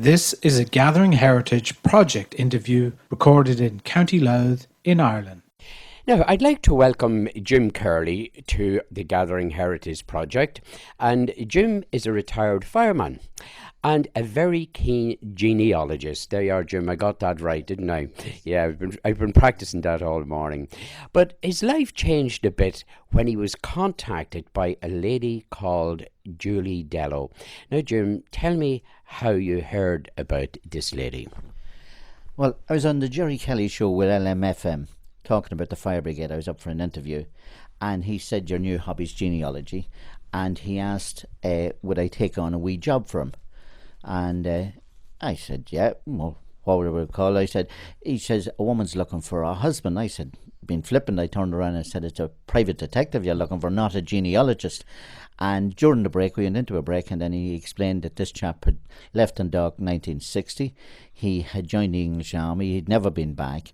This is a Gathering Heritage project interview recorded in County Louth in Ireland. Now, I'd like to welcome Jim Kerley to the Gathering Heritage Project. And Jim is a retired fireman and a very keen genealogist. There you are, Jim. I got that right, didn't I? Yeah, I've been practicing that all morning. But his life changed a bit when he was contacted by a lady called Lynn Dello. Now, Jim, tell me how you heard about this lady. Well, I was on the Jerry Kelly show with LMFM talking about the fire brigade. I was up for an interview and he said your new hobby's genealogy, and he asked would I take on a wee job for him, and I said yeah. Well, what would it call? He says a woman's looking for a husband. I said, being flippant, I turned around and said it's a private detective you're looking for, not a genealogist. And during the break, we went into a break, and then he explained that this chap had left Dundalk in 1960. He had joined the English Army. He'd never been back,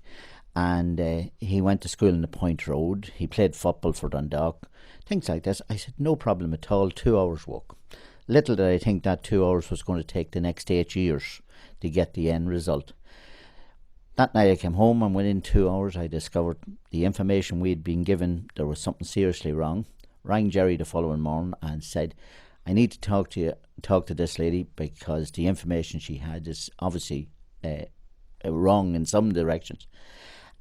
and he went to school in the Point Road. He played football for Dundalk, things like this. I said, no problem at all, 2 hours walk. Little did I think that 2 hours was going to take the next 8 years to get the end result. That night I came home, and within 2 hours I discovered the information we'd been given, there was something seriously wrong. Rang Jerry the following morning and said, I need to talk to this lady because the information she had is obviously wrong in some directions.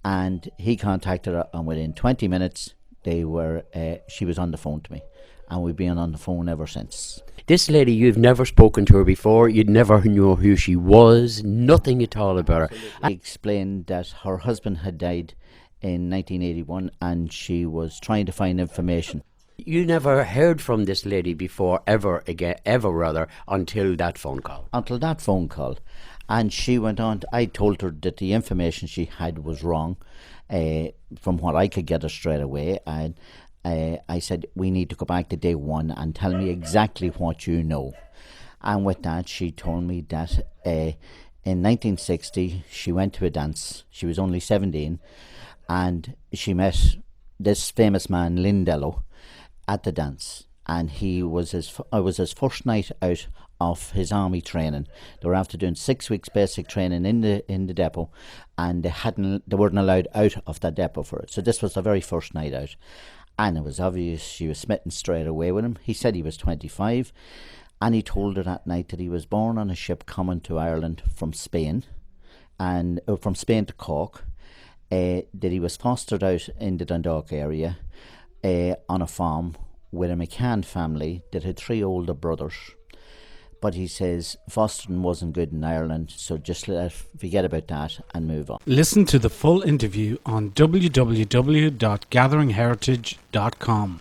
And he contacted her, and within 20 minutes she was on the phone to me, and we've been on the phone ever since. This lady, you've never spoken to her before, you'd never know who she was, nothing at all about her. He explained that her husband had died in 1981 and she was trying to find information. You never heard from this lady before, ever, until that phone call? Until that phone call. And she went on, I told her that the information she had was wrong, from what I could get her straight away, and I said, we need to go back to day one and tell me exactly what you know. And with that, she told me that in 1960, she went to a dance. She was only 17, and she met this famous man, Lynn Dello, at the dance. And it was his first night out of his army training. They were after doing 6 weeks basic training in the depot, and they weren't allowed out of that depot for it. So this was the very first night out. And it was obvious she was smitten straight away with him. He said he was 25, and he told her that night that he was born on a ship coming to Ireland from Spain, and from Spain to Cork, that he was fostered out in the Dundalk area on a farm with a McCann family that had 3 older brothers. But he says fostering wasn't good in Ireland, so just forget about that and move on. Listen to the full interview on www.gatheringheritage.com.